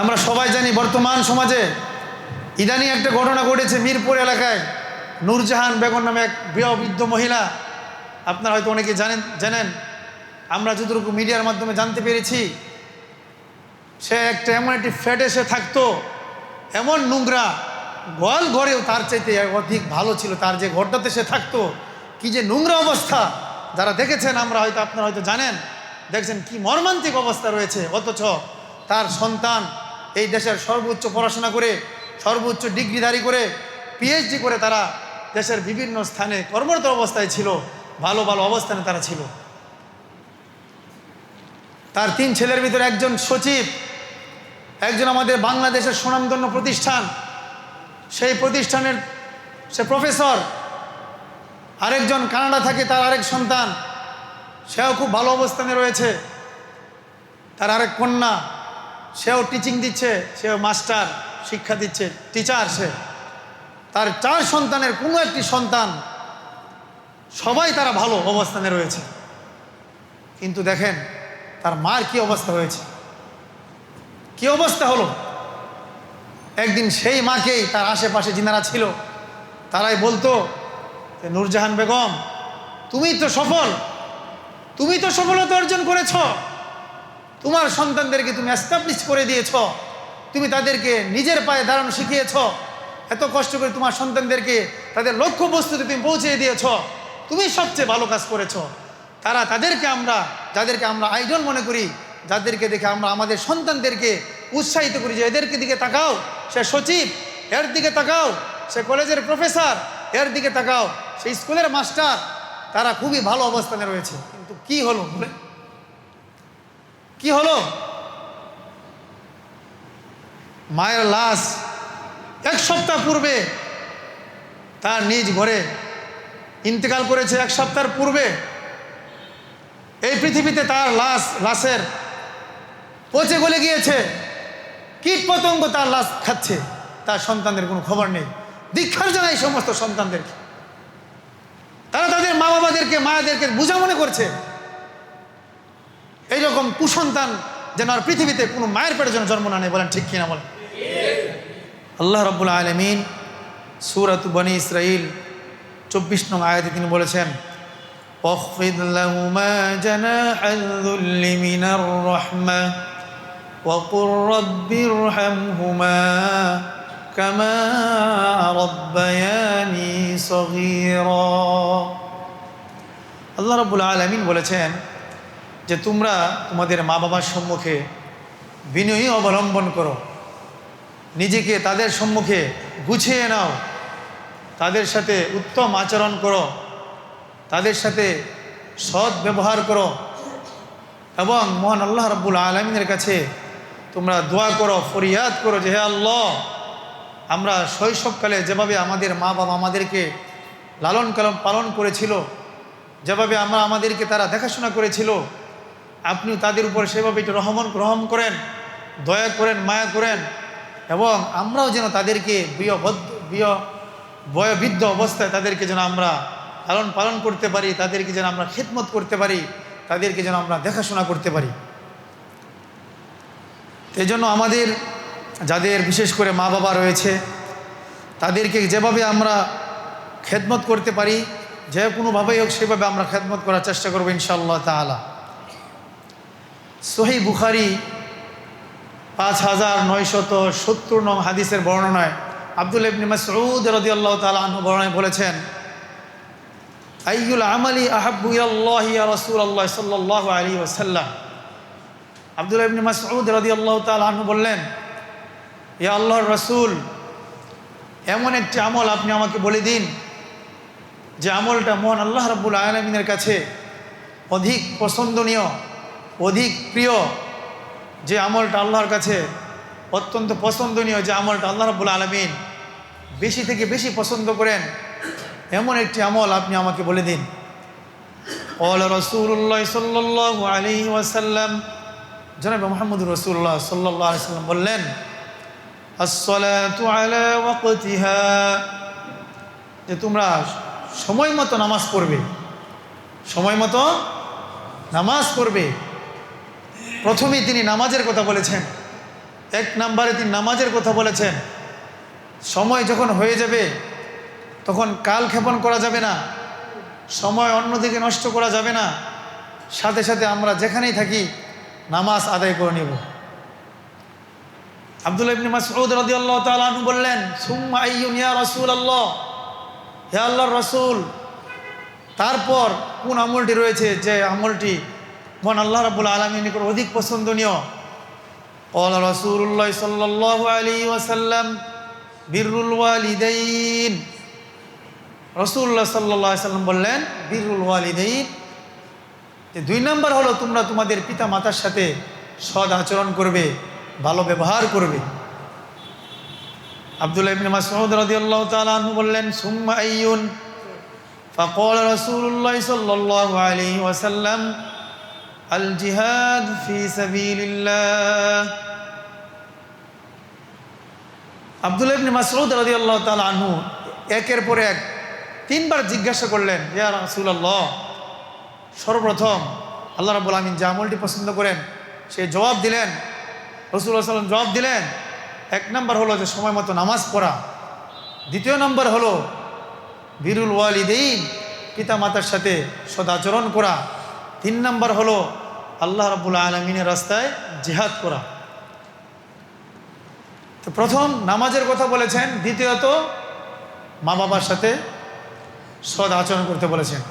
আমরা সবাই জানি বর্তমান সমাজে ইদানিং একটা ঘটনা ঘটেছে মিরপুর এলাকায়। নূরজাহান বেগম নামে এক বৃদ্ধ মহিলা, আপনারা হয়তো অনেকে জানেন, আমরা যতটুকু মিডিয়ার মাধ্যমে জানতে পেরেছি, সে একটা এমন একটি ফ্ল্যাটে সে থাকতো, এমন নোংরা, গোয়াল ঘরেও তার চাইতে অধিক ভালো ছিল। তার যে ঘরটাতে সে থাকতো, কি যে নোংরা অবস্থা, যারা দেখেছেন আপনারা হয়তো জানেন, দেখছেন কি মর্মান্তিক অবস্থা রয়েছে। অথচ তার সন্তান এই দেশের সর্বোচ্চ পড়াশোনা করে, সর্বোচ্চ ডিগ্রিধারী করে, পিএইচডি করে তারা দেশের বিভিন্ন স্থানে কর্মরত অবস্থায় ছিল, ভালো ভালো অবস্থানে তারা ছিল। তার 3 ছেলের ভিতরে একজন সচিব, একজন আমাদের বাংলাদেশের সুনামধন্য প্রতিষ্ঠান, সেই প্রতিষ্ঠানের সে প্রফেসর, আরেকজন কানাডা থাকে, তার আরেক সন্তান, সেও খুব ভালো অবস্থানে রয়েছে। তার আরেক কন্যা, সেও টিচিং দিচ্ছে, সেও মাস্টার শিক্ষা দিচ্ছে, টিচার সে। তার 4 সন্তানের কোনো একটি সন্তান, সবাই তারা ভালো অবস্থানে রয়েছে। কিন্তু দেখেন তার মার কি অবস্থা হয়েছে, কি অবস্থা হলো। একদিন সেই মাকেই তার আশেপাশে যিনারা ছিল তারাই বলতো যে, নূরজাহান বেগম, তুমি তো সফল, তুমি তো সফলতা অর্জন করেছ, তোমার সন্তানদেরকে তুমি এস্টাবলিশ করে দিয়েছ, তুমি তাদেরকে নিজের পায়ে দাঁড়ানো শিখিয়েছ, এত কষ্ট করে তোমার সন্তানদেরকে তাদের লক্ষ্যবস্তুতে তুমি পৌঁছে দিয়েছ, তুমি সবচেয়ে ভালো কাজ করেছ। যাদেরকে আমরা আইডল মনে করি, যাদেরকে দেখে আমরা আমাদের সন্তানদেরকে উৎসাহিত করি যে এদেরকে দিকে তাকাও, সে সচিব, এর দিকে তাকাও, সে কলেজের প্রফেসর, এর দিকে তাকাও, সে স্কুলের মাস্টার, তারা খুবই ভালো অবস্থানে রয়েছে। কিন্তু কি হলো বলে, কি হলো? মায়ের লাশ 1 সপ্তাহ পূর্বে তার নিজ ঘরে ইন্তেকাল করেছে। 1 সপ্তাহের পূর্বে এই পৃথিবীতে তার লাশের পচে গলে গিয়েছে, কীট পতঙ্গ তার লাশ খাচ্ছে, তার সন্তানদের কোনো খবর নেই। ধিক্কার জানাই সমস্ত সন্তানদেরকে, তারা তাদের মা বাবাদেরকে, মায়েদেরকে বোঝা মনে করছে। এইরকম কুসন্তান যেন আর পৃথিবীতে কোনো মায়ের পেটে যেন জন্ম না নেয়। বলেন ঠিক কিনা বলেন? আল্লাহ রাব্বুল আলামিন সূরাত বনী ইসরাঈল 24 নং আয়াতে তিনি বলেছেন, ওয়াখফিদ লাহুমা জানাহাল যুল্লি মিনার রাহমাহ ওয়া কুর রাব্বিরহামহুমা কামা রাব্বায়ানি সগীরা। আল্লাহ রাব্বুল আলামিন বলেছেন যে তোমরা তোমাদের মা বাবার সম্মুখে বিনয়ী অবলম্বন করো, নিজেকে তাদের সম্মুখে গুছিয়ে নাও, তাদের সাথে উত্তম আচরণ করো, তাদের সাথে সৎ ব্যবহার করো, এবং মহান আল্লাহ রাব্বুল আলামিনের কাছে তোমরা দোয়া করো, ফরিয়াদ করো যে হে আল্লাহ, আমরা শৈশবকালে যেভাবে আমাদের মা বাবা আমাদেরকে লালন পালন করেছিল, যেভাবে আমাদেরকে তারা দেখাশোনা করেছিল, আপনি তাদের উপর সেভাবে একটু রহম করেন, দয়া করেন, মায়া করেন, এবং আমরাও যেন তাদেরকে বয়োবৃদ্ধ অবস্থায় তাদেরকে যেন আমরা লালন পালন করতে পারি, তাদেরকে যেন আমরা খিদমত করতে পারি, তাদেরকে যেন আমরা দেখাশোনা করতে পারি। এই জন্য আমাদের যাদের বিশেষ করে মা বাবা রয়েছে, তাদেরকে যেভাবে আমরা খেদমত করতে পারি, যে কোনোভাবেই হোক সেভাবে আমরা খেদমত করার চেষ্টা করবো ইনশাআল্লাহ তাআলা। সহিহ বুখারী 5970 নং হাদিসের বর্ণনায় আব্দুল্লাহ ইবনে মাসউদ রাদিয়াল্লাহু তাআলা আনহু বর্ণনায় বলেছেন, আইয়ুল আমালি আহাব্বু ইলাল্লাহি ইয়া রাসূলুল্লাহ সাল্লাল্লাহু আলাইহি ওয়াসাল্লাম। আব্দুল্লাহ ইবনে মাসউদ রাদিয়াল্লাহু তাআলা আনহু বললেন, ইয়া আল্লাহর রাসূল, এমন একটি আমল আপনি আমাকে বলে দিন যে আমলটা মহান আল্লাহ রাব্বুল আলামিনের কাছে অধিক পছন্দনীয়, অধিক প্রিয়, যে আমলটা আল্লাহর কাছে অত্যন্ত পছন্দনীয়, যে আমলটা আল্লাহ রাব্বুল আলামিন বেশি থেকে বেশি পছন্দ করেন, এমন একটি আমল আপনি আমাকে বলে দিন। ক্বালা রাসূলুল্লাহ সাল্লাল্লাহু আলাইহি ওয়াসাল্লাম, জনাব মুহাম্মদুর রাসূলুল্লাহ সাল্লাল্লাহু আলাইহি ওয়াসাল্লাম বললেন, আসসালাতু আলা ওয়াক্তিহা, যে তোমরা সময় মতো নামাজ পড়বে, সময় মতো নামাজ পড়বে। প্রথমেই তিনি নামাজের কথা বলেছেন, এক নম্বরে তিনি নামাজের কথা বলেছেন। সময় যখন হয়ে যাবে তখন কালক্ষেপণ করা যাবে না, সময় অন্যদিকে নষ্ট করা যাবে না, সাথে সাথে আমরা যেখানেই থাকি নামাজ আদায় করে নেব। আব্দুল্লাহ ইবনে মাসউদ রাদিয়াল্লাহু তাআলা আনহু বললেন, সুম্মা আইয়ুন ইয়া রাসূলুল্লাহ, হে আল্লাহর রাসূল, তারপর কোন আমলটি রয়েছে যে আমলটি মহান আল্লাহ রাব্বুল আলামিনের নিকট অধিক পছন্দনীয়? ক্বালা রাসূলুল্লাহ সাল্লাল্লাহু আলাইহি ওয়াসাল্লাম বিররুল ওয়ালিদাইন। রাসূলুল্লাহ সাল্লাল্লাহু আলাইহি ওয়াসাল্লাম বললেন, বিররুল ওয়ালিদাইন, যে 2 নম্বর হলো তোমরা তোমাদের পিতা মাতার সাথে সৎ আচরণ করবে, ভালো ব্যবহার করবে। আব্দুল্লাহ ইবনে মাসউদ রাদিয়াল্লাহু তাআলা আনহু বললেন, সুম্মা আইয়ুন? ফাকালা রাসূলুল্লাহ সাল্লাল্লাহু আলাইহি ওয়াসাল্লাম আল জিহাদ ফি সাবিলিল্লাহ। আব্দুল্লাহ ইবনে মাসউদ রাদিয়াল্লাহু তাআলা আনহু একের পর এক 3 বার জিজ্ঞাসা করলেন, ইয়া রাসূলুল্লাহ, সর্বপ্রথম আল্লাহ রাব্বুল আমিন যে আমলটি পছন্দ করেন সে জবাব দিলেন। রাসূলুল্লাহ সাল্লাল্লাহু আলাইহি ওয়াসাল্লাম জবাব দিলেন, 1 নম্বর হলো যে সময় মতো নামাজ পড়া, 2য় নম্বর হলো বিরুল ওয়ালিদাইন, পিতা মাতার সাথে সদাচরণ করা, 3 নম্বর হলো আল্লাহ রাব্বুল আলামিনের রাস্তায় জিহাদ করা। তো প্রথম নামাজের কথা বলেছেন, দ্বিতীয়ত মা বাবার সাথে সদ আচরণ করতে বলেছেন।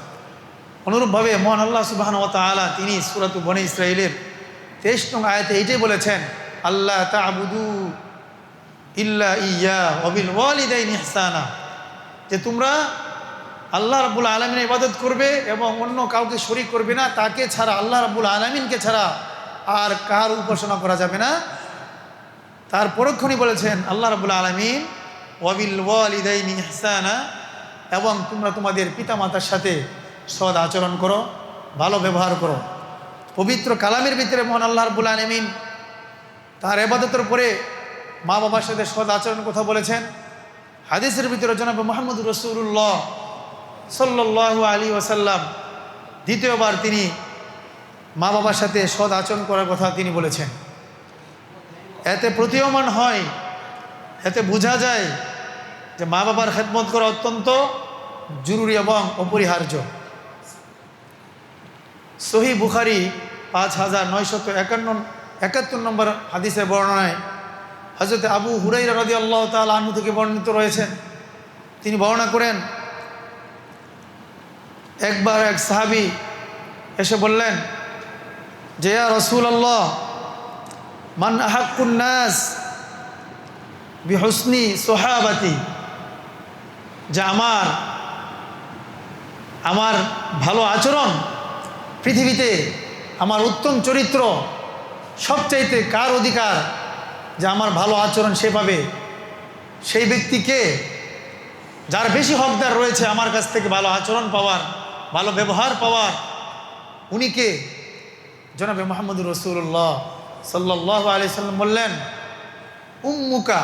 অনুরূপভাবে মহান আল্লাহ সুবহানাহু ওয়া তাআলা তিনি সূরাত বনী ইসরাঈলের 23 নং আয়াতে এইটাই বলেছেন, আল্লাহ তা'বুদু ইল্লা ইয়্যা ওয়া বিল ওয়ালিদাইনি ইহসানা, যে তোমরা আল্লাহ রাব্বুল আলামিনের ইবাদত করবে এবং অন্য কাউকে শরীক করবে না, তাকে ছাড়া, আল্লাহ রাব্বুল আলামিনকে ছাড়া আর কার উপাসনা করা যাবে না। তার পরক্ষণই বলেছেন আল্লাহ রাব্বুল আলামিন ওয়া বিল ওয়ালিদাইনি ইহসানা, এবং তোমরা তোমাদের পিতা মাতার সাথে সৎ আচরণ করো, ভালো ব্যবহার করো। পবিত্র কালামের ভিতরে মহান আল্লাহ রাব্বুল আলামিন তার ইবাদতের পরে মা বাবার সাথে সৎ আচরণের কথা বলেছেন। হাদিসের ভিতরে জনাব মুহাম্মদুর রাসূলুল্লাহ সাল্লাল্লাহু আলাইহি ওয়াসাল্লাম দ্বিতীয়বার তিনি মা বাবার সাথে সৎ আচরণ করার কথা তিনি বলেছেন। এতে প্রতীয়মান হয়, এতে বোঝা যায় যে মা বাবার খেদমত করা অত্যন্ত জরুরি এবং অপরিহার্য। সহিহ বুখারী 5971 নম্বর হাদিসের বর্ণনায় হযরত আবু হুরায়রা রাদিয়াল্লাহু তাআলা আনহু থেকে বর্ণিত রয়েছেন, তিনি বর্ণনা করেন, একবার এক সাহাবী এসে বললেন যে, ইয়া রাসূলুল্লাহ, মান আহাক্কুন নাস বিহুসনি সুহাবাতি, যে আমার ভালো আচরণ, পৃথিবীতে আমার উত্তম চরিত্র সবচাইতে কার অধিকার যে আমার ভালো আচরণ সে পাবে? সেই ব্যক্তিকে যার বেশি হকদার রয়েছে আমার কাছ থেকে ভালো আচরণ পাওয়ার, ভালো ব্যবহার পাওয়ার, উনি কে? জনাবে মুহাম্মদুর রাসূলুল্লাহ সাল্লাল্লাহু আলাইহি সাল্লাম বললেন, উম্মুকা,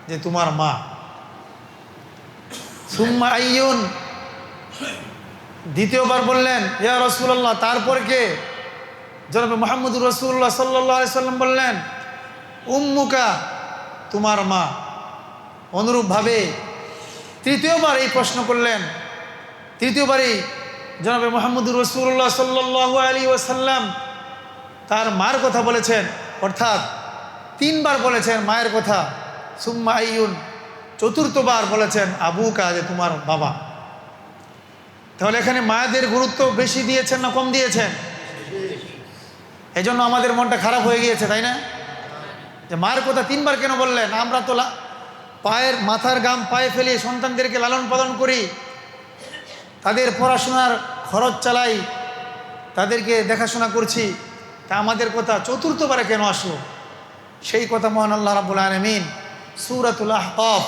যে তোমার মা। সুম্মা আইয়ুন, দ্বিতীয়বার বললেন, ইয়া রাসূলুল্লাহ, তারপর কে? জনাবে মুহাম্মদুর রাসূলুল্লাহ সাল্লাল্লাহু আলাইহি সাল্লাম বললেন, উম্মুকা, তোমার মা। অনুরূপভাবে তৃতীয়বার এই প্রশ্ন করলেন, তৃতীয়বারই জনাবে মুহাম্মদুর রাসূলুল্লাহ সাল্লাল্লাহু আলাইহি ওয়াসাল্লাম তার মার কথা বলেছেন, অর্থাৎ 3 বার বলেছেন মায়ের কথা। সুম্মা আইয়ুন, চতুর্থবার বলেছেন আবুকা, যে তোমার বাবা। তাহলে এখানে মায়েদের গুরুত্ব বেশি দিয়েছেন না কম দিয়েছেন? এই জন্য আমাদের মনটা খারাপ হয়ে গিয়েছে, তাই না? যে মায়ের কথা 3 বার কেন বললেন? আমরা তো পায়ের মাথার ঘাম পায়ে ফেলে সন্তানদেরকে লালন পালন করি, তাদের পড়াশোনার খরচ চালাই, তাদেরকে দেখাশোনা করছি, তা আমাদের কথা চতুর্থবারে কেন আসলো? সেই কথা মহান আল্লাহ রাব্বুল আলামিন সূরাতুল আহকাফ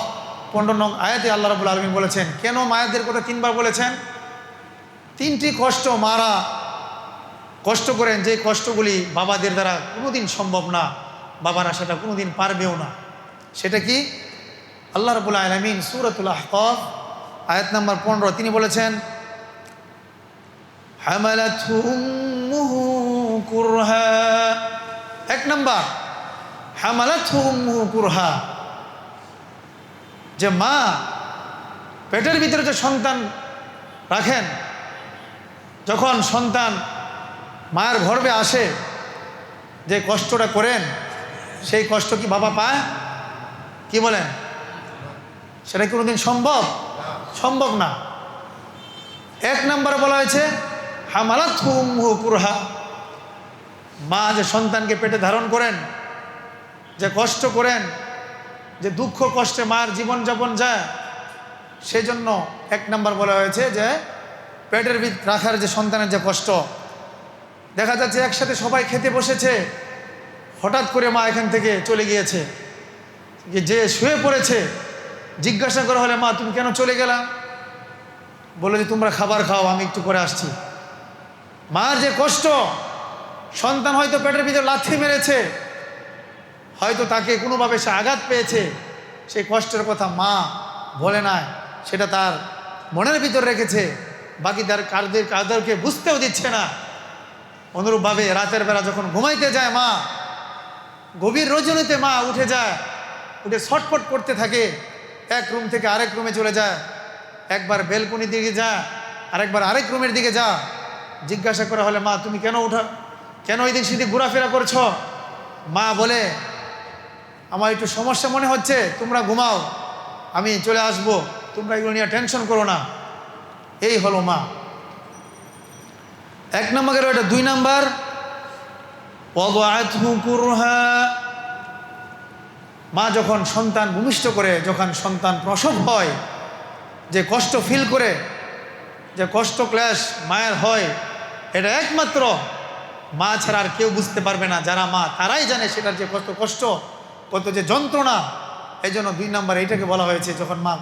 15 নং আয়াতে আল্লাহ রাব্বুল আলামিন বলেছেন। কেন মায়েদের কথা 3 বার বলেছেন? 3টি কষ্ট মারা কষ্ট করেন, যে কষ্টগুলি বাবাদের দ্বারা কোনোদিন সম্ভব না, বাবারা সেটা কোনোদিন পারবেও না। সেটা কি? আল্লাহ রাব্বুল আলামিন সূরাতুল আহকাফ আয়াত নাম্বার 15 তিনি বলেছেন, হামালাতহু উম্মুহু কুরহা। 1 নাম্বার, হামালাতহু উম্মুহু কুরহা, যে মা পেটের ভিতরে যে সন্তান রাখেন, যখন সন্তান মায়ের গর্ভে আসে, যে কষ্টটা করেন সেই কষ্ট কি বাবা পায়? কি বলেন? সেটা কোনোদিন সম্ভব? সম্ভব না। এক নম্বরে বলা হয়েছে হামালাতহু উম্মুহু কুরহা, মা যে সন্তানকে পেটে ধারণ করেন, যে কষ্ট করেন, যে দুঃখ কষ্টে মায়ের জীবনযাপন যায়, সেজন্য এক নম্বর বলা হয়েছে যে পেটের ভিতর রাখার যে সন্তানের যে কষ্ট। দেখা যাচ্ছে একসাথে সবাই খেতে বসেছে, হঠাৎ করে মা এখান থেকে চলে গিয়েছে, যে শুয়ে পড়েছে, জিজ্ঞাসা করা হলে মা তুমি কেন চলে গেলা? বলে যে তোমরা খাবার খাও, আমি একটু পরে আসছি। মার যে কষ্ট, সন্তান হয়তো পেটের ভিতর লাথি মেরেছে, হয়তো তাকে কোনোভাবে সে আঘাত পেয়েছে, সেই কষ্টের কথা মা বলে না, সেটা তার মনের ভিতর রেখেছে, বাকি তার কাদেরকে বুঝতেও দিচ্ছে না। অনুরূপভাবে রাতের বেলা যখন ঘুমাইতে যায় মা, গভীর রজনীতে মা উঠে যায়, উঠে ছটফট করতে থাকে, এক রুম থেকে আরেক রুমে চলে যায়, একবার বেলকনির দিকে যা, আরেকবার আরেক রুমের দিকে যা। জিজ্ঞাসা করা হলে মা তুমি কেন এদিক সেদিক ঘোরাফেরা করছো? মা বলে আমার একটু সমস্যা মনে হচ্ছে, তোমরা ঘুমাও, আমি চলে আসবো, তোমরা এগুলো নিয়ে টেনশন করো না। এই হলো মা। এক নম্বর গেল এটা। দুই নাম্বার ওয়াদাআতহু কুরহা, মা যখন সন্তান ভূমিষ্ঠ করে, যখন সন্তান প্রসব হয়, যে কষ্ট ফিল করে, যে কষ্ট ক্লেশ মায়ের হয়, এটা একমাত্র মা ছাড়া আর কেউ বুঝতে পারবে না। যারা মা তারাই জানে সেটার যে কত কষ্ট, কত যে যন্ত্রণা। এই জন্য দুই নাম্বার এইটাকে বলা হয়েছে, যখন মা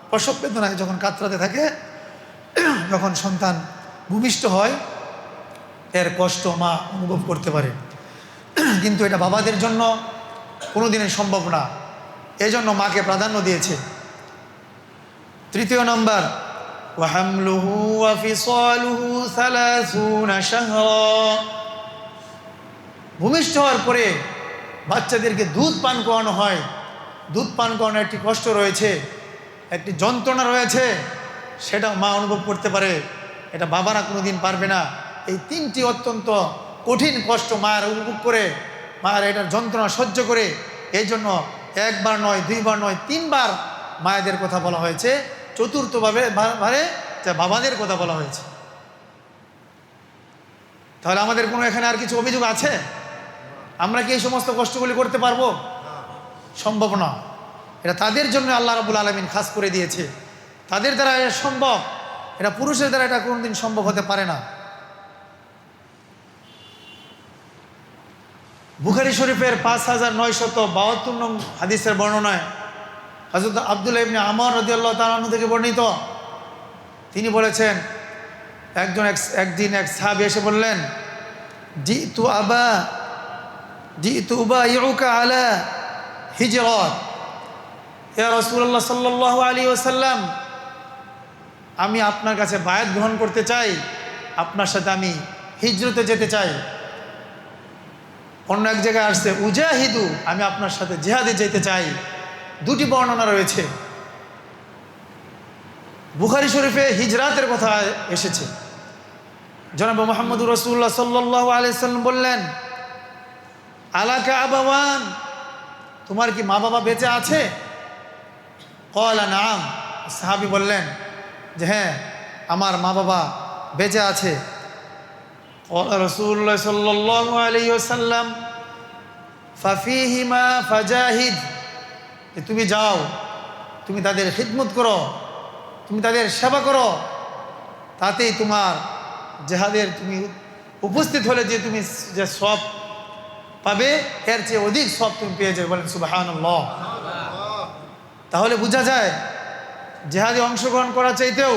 প্রসব বেদনায় যখন কাতরাতে থাকে, যখন সন্তান ভূমিষ্ঠ হয়, এর কষ্ট মা অনুভব করতে পারে। কিন্তু এটা বাবাদের জন্য কোনোদিনই সম্ভব না, এজন্য মাকে প্রাধান্য দিয়েছে। তৃতীয় নম্বর ওয়াহামলুহু ওয়া ফিসালুহু 30 শাহরা, ভূমিষ্ঠ হওয়ার পরে বাচ্চাদেরকে দুধ পান করানো হয়। দুধ পান করানোর একটি কষ্ট রয়েছে, একটি যন্ত্রণা রয়েছে, সেটা মা অনুভব করতে পারে, এটা বাবারা কোনোদিন পারবে না। এই তিনটি অত্যন্ত কঠিন কষ্ট মায়ের উপভোগ করে, মায়ের এটার যন্ত্রণা সহ্য করে, এই জন্য একবার নয়, দুইবার নয়, তিনবার মায়েদের কথা বলা হয়েছে। চতুর্থভাবে যা বাবাদের কথা বলা হয়েছে। তাহলে আমাদের কোনো এখানে আর কিছু অভিযোগ আছে? আমরা কি এই সমস্ত কষ্টগুলি করতে পারবো? সম্ভব না। এটা তাদের জন্য আল্লাহ রাব্বুল আলামিন খাস করে দিয়েছে, তাদের দ্বারা এটা সম্ভব, এটা পুরুষের দ্বারা এটা কোনোদিন সম্ভব হতে পারে না। বুখারী শরীফের 5972 নং হাদিসের বর্ণনায় হযরত আব্দুল্লাহ ইবনে আমর রাদিয়াল্লাহু তাআলা আনহু থেকে বর্ণিত, তিনি বলেছেন, একদিন এক সাহাবী এসে বললেন, জিতু উবাইউকা আলা হিজরাত, ইয়া রাসূলুল্লাহ সাল্লাল্লাহু আলাইহি ওয়াসাল্লাম, আমি আপনার কাছে বায়াত গ্রহণ করতে চাই, আপনার সাথে আমি হিজরতে যেতে চাই। অন্য এক জায়গায় আসছে উজাহিদু, আমি আপনার সাথে জিহাদে যেতে চাই। দুটি বর্ণনা রয়েছে। বুখারী শরীফে হিজরাতের কথা এসেছে। জনাব মুহাম্মদুর রাসূলুল্লাহ সাল্লাল্লাহু আলাইহি ওয়াসাল্লাম বললেন, আলাকা আবাওয়ান, তোমার কি মা বাবা বেঁচে আছে? ক্বালা নাম, সাহাবী বললেন যে হ্যাঁ, আমার মা বাবা বেঁচে আছে। ক্বালা রাসূলুল্লাহ সাল্লাল্লাহু আলাইহি ওয়াসাল্লাম ফাফিহিমা ফাজাহিদ, তুমি যাও, তুমি তাদের খিদমত করো, তুমি তাদের সেবা করো, তাতেই তোমার জিহাদের তুমি উপস্থিত হলে যে তুমি যে সওয়াব পাবে, এর চেয়ে অধিক সওয়াব তুমি পেয়ে যাবে। বলেন সুবহানাল্লাহ। তাহলে বোঝা যায় জিহাদে অংশগ্রহণ করার চাইতেও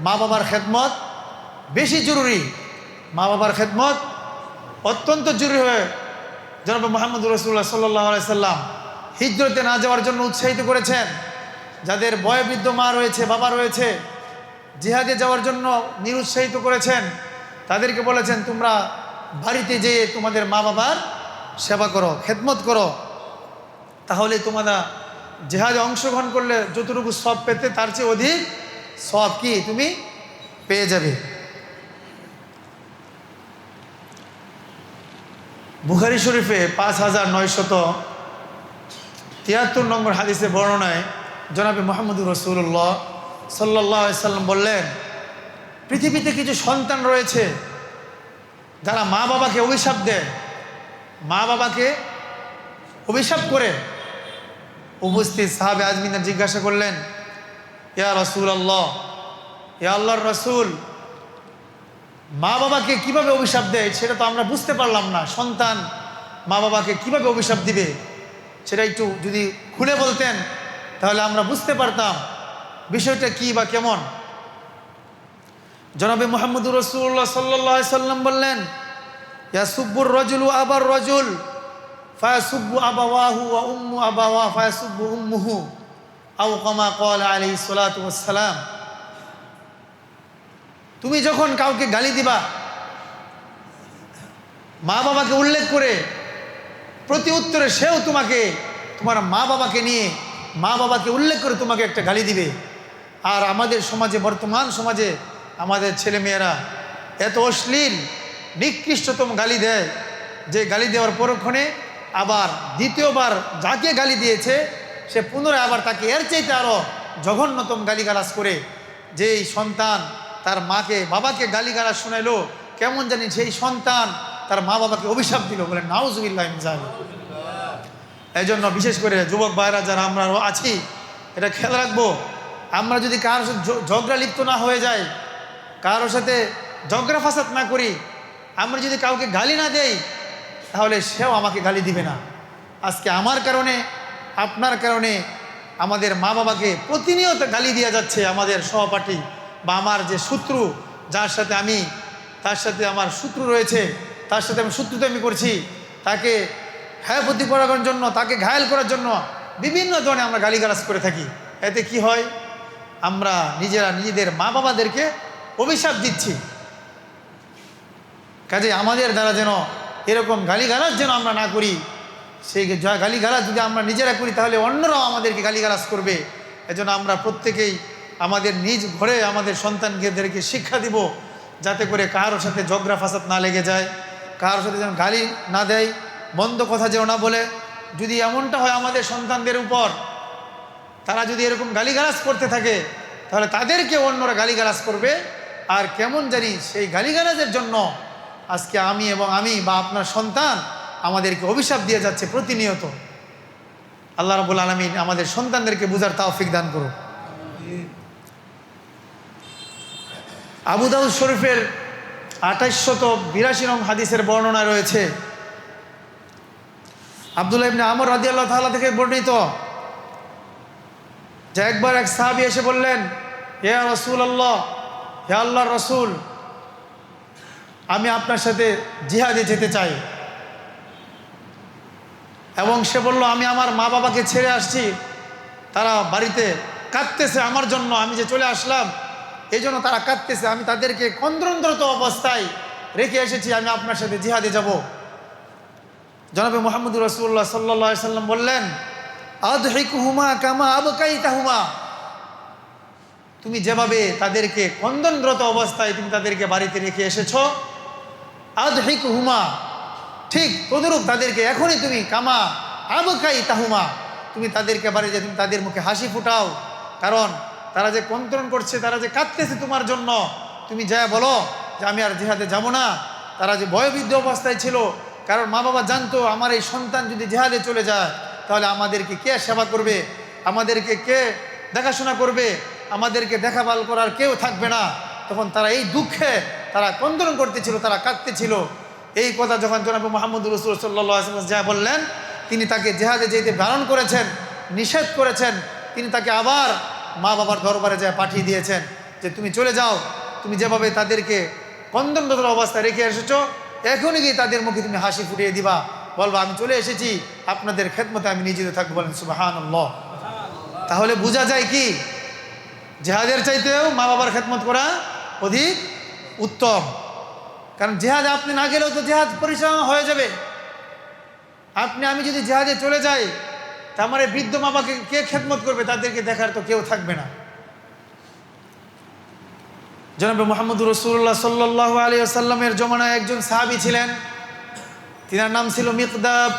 মা বাবার খেদমত বেশি জরুরি। মা বাবার খেদমত অত্যন্ত জরুরি হয়ে জনাব মুহাম্মদুর রাসূলুল্লাহ সাল্লাল্লাহু আলাইহি সাল্লাম হিজরতে না যাওয়ার জন্য উৎসাহিত করেছেন। যাদের বয়োবৃদ্ধ মা রয়েছে, বাবা রয়েছে, জিহাদে যাওয়ার জন্য নিরুৎসাহিত করেছেন। তাদেরকে বলেছেন তোমরা বাড়িতে যেয়ে তোমাদের মা বাবার সেবা করো, খেদমত করো, তাহলে তোমরা জেহাদে অংশগ্রহণ করলে যতটুকু সব পেতে তার চেয়ে অধিক সব কি তুমি পেয়ে যাবে। বুখারী শরীফে 5973 নম্বর হাদিসে বর্ণনায় জনাবে মুহাম্মদুর রাসূলুল্লাহ সাল্লাল্লাহু আলাইহি সাল্লাম বললেন, পৃথিবীতে কিছু সন্তান রয়েছে যারা মা বাবাকে অভিশাপ দেয়, মা বাবাকে অভিশাপ করে। উপস্থিত সাহাবে আজমিনা জিজ্ঞাসা করলেন, ইয়া রাসূলুল্লাহ, ইয়া আল্লাহর রাসূল, মা বাবাকে কিভাবে অভিশাপ দেয় সেটা তো আমরা বুঝতে পারলাম না। সন্তান মা বাবাকে কিভাবে অভিশাপ দিবে সেটা একটু যদি খুলে বলতেন তাহলে আমরা বুঝতে পারতাম বিষয়টা কি বা কেমন। জনাবে মুহাম্মদুর রাসূলুল্লাহ সাল্লাল্লাহু আলাইহি সাল্লাম বললেন, ইয়াসুব্বুর রাজুলু আবার রাজুল ফায়াসুব্বু আবাওয়াহু ওয়া উম্মু আবাওয়া ফায়াসুব্বু উম্মুহু আও কামা ক্বালা আলাইহিস সালাতু ওয়াস সালাম। তুমি যখন কাউকে গালি দিবা, মা বাবাকে উল্লেখ করে, প্রতি উত্তরে সেও তোমাকে তোমার মা বাবাকে নিয়ে মা বাবাকে উল্লেখ করে তোমাকে একটা গালি দিবে। আর আমাদের সমাজে, বর্তমান সমাজে আমাদের ছেলেমেয়েরা এত অশ্লীল নিকৃষ্টতম গালি দেয় যে গালি দেওয়ার পরক্ষণে আবার দ্বিতীয়বার যাকে গালি দিয়েছে সে পুনরায় আবার তাকে এর চাইতে আরও জঘন্যতম গালিগালাজ করে। যেই সন্তান তার মাকে বাবাকে গালিগালাজ শোনাইলো, কেমন জানি সেই সন্তান তার মা বাবাকে অভিশাপ দিল, বলে নাউজুবিল্লাহ মিন যালিক। এই জন্য বিশেষ করে যুবক ভাইরা যারা আমরা আছি, এটা খেয়াল রাখবো, আমরা যদি কারোর সাথে ঝগড়া লিপ্ত না হয়ে যাই, কারোর সাথে ঝগড়া ফাসাদ না করি, আমরা যদি কাউকে গালি না দেই তাহলে সেও আমাকে গালি দিবে না। আজকে আমার কারণে, আপনার কারণে আমাদের মা বাবাকে প্রতিনিয়ত গালি দেওয়া যাচ্ছে। আমাদের সহপাঠী বা আমার যে শত্রু, যার সাথে আমি, তার সাথে আমার শত্রু রয়েছে, তার সাথে আমি শত্রুতামি করছি, তাকে ক্ষয়ক্ষতি করার জন্য, তাকে ঘায়েল করার জন্য বিভিন্ন ধরনের আমরা গালিগালাজ করে থাকি। এতে কি হয়? আমরা নিজেরা নিজেদের মা বাবাদেরকে অভিশাপ দিচ্ছি। কাজে আমাদের দ্বারা যেন এরকম গালিগালাজ যেন আমরা না করি। সেই গালিগালাজ যদি আমরা নিজেরা করি তাহলে অন্যরাও আমাদেরকে গালিগালাজ করবে। এজন্য আমরা প্রত্যেকেই আমাদের নিজ ঘরে আমাদের সন্তানদেরকে শিক্ষা দিব, যাতে করে কারোর সাথে ঝগড়া ফাসাদ না লেগে যায়, কারোর সাথে যেন গালি না দেয়, মন্দ কথা যেন না বলে। যদি এমনটা হয় আমাদের সন্তানদের উপর, তারা যদি এরকম গালিগালাজ করতে থাকে তাহলে তাদেরকে অন্যরা গালিগালাজ করবে। আর কেমন জানি সেই গালিগালাজের জন্য আজকে আমি বা আপনার সন্তান আমাদেরকে অভিশাপ দিয়ে যাচ্ছে প্রতিনিয়ত। আল্লাহ রাব্বুল আলামিন আমাদের সন্তানদেরকে বুঝার তৌফিক দান করুন। আবু দাউদ শরীফের 2882 নং হাদিসের বর্ণনা রয়েছে, আব্দুল্লাহ ইবনে আমর রাদিয়াল্লাহু তাআলা থেকে বর্ণিত, যে একবার এক সাহাবী এসে বললেন, ইয়া রাসূলুল্লাহ, হে আল্লাহর রাসূল, আমি আপনার সাথে জিহাদে যেতে চাই। এবং সে বলল, আমি আমার মা বাবাকে ছেড়ে আসছি, তারা বাড়িতে কাঁদতেছে আমার জন্য, আমি যে চলে আসলাম এই জন্য তারা কাঁদতেছে, আমি তাদেরকে ক্রন্দনরত অবস্থায় রেখে এসেছি, আমি আপনার সাথে জিহাদে যাব। জনাবে মুহাম্মদুর রাসূলুল্লাহ সাল্লাল্লাহু আলাইহি সাল্লাম বললেন, আদহিকুহুমা কামা আবকাইতাহুমা, তুমি যেভাবে তাদেরকে ক্রন্দনরত অবস্থায় তুমি তাদেরকে বাড়িতে রেখে এসেছো, আদহিকুহুমা, ঠিক তদরূপ তাদেরকে এখনই তুমি কামা আবকাইতাহুমা, তুমি তাদেরকে বাড়িতে তুমি তাদের মুখে হাসি ফুটাও। কারণ তারা যে ক্রন্দন করছে, তারা যে কাঁদতেছে তোমার জন্য, তুমি যা বলো যে আমি আর জিহাদে যাব না। তারা যে ভয়বিদ্ধ অবস্থায় ছিল, কারণ মা বাবা জানতো আমার এই সন্তান যদি জিহাদে চলে যায় তাহলে আমাদেরকে কে সেবা করবে, আমাদেরকে কে দেখাশোনা করবে, আমাদেরকে দেখাভাল করার কেউ থাকবে না। তখন তারা এই দুঃখে তারা ক্রন্দন করতেছিল, তারা কাঁদতেছিল। এই কথা যখন জনাবে মুহাম্মদুর রাসূলুল্লাহ সাল্লাল্লাহু আলাইহি ওয়াসাল্লাম যা বললেন, তিনি তাকে জিহাদে যেতে বারণ করেছেন, নিষেধ করেছেন। তিনি তাকে আবার মা বাবার দরবারে যা পাঠিয়ে দিয়েছেন যে তুমি চলে যাও, তুমি যেভাবে তাদেরকে ক্রন্দনরত অবস্থায় রেখে এসেছো, এখনই গিয়ে তাদের মুখে তুমি হাসি ফুটিয়ে দিবা, বলবা আমি চলে এসেছি, আপনাদের খেদমতে আমি নিয়োজিত থাকবো। বলেন সুবহানাল্লাহ। তাহলে বোঝা যায় কি, জিহাদের চাইতেও মা বাবার খেদমত করা অধিক উত্তম। কারণ জিহাদে আপনি না গেলেও তো জিহাদ পরিচালনা হয়ে যাবে। আমি যদি জিহাদে চলে যাই তা আমার এই বৃদ্ধ মা বাবাকে কে খেদমত করবে? তাদেরকে দেখার তো কেউ থাকবে না। জনাবে মুহাম্মদুর রাসূলুল্লাহ সাল্লাল্লাহু আলাইহি ওয়াসাল্লামের জমানায় একজন সাহাবী ছিলেন, তিনার নাম ছিল মিকদাব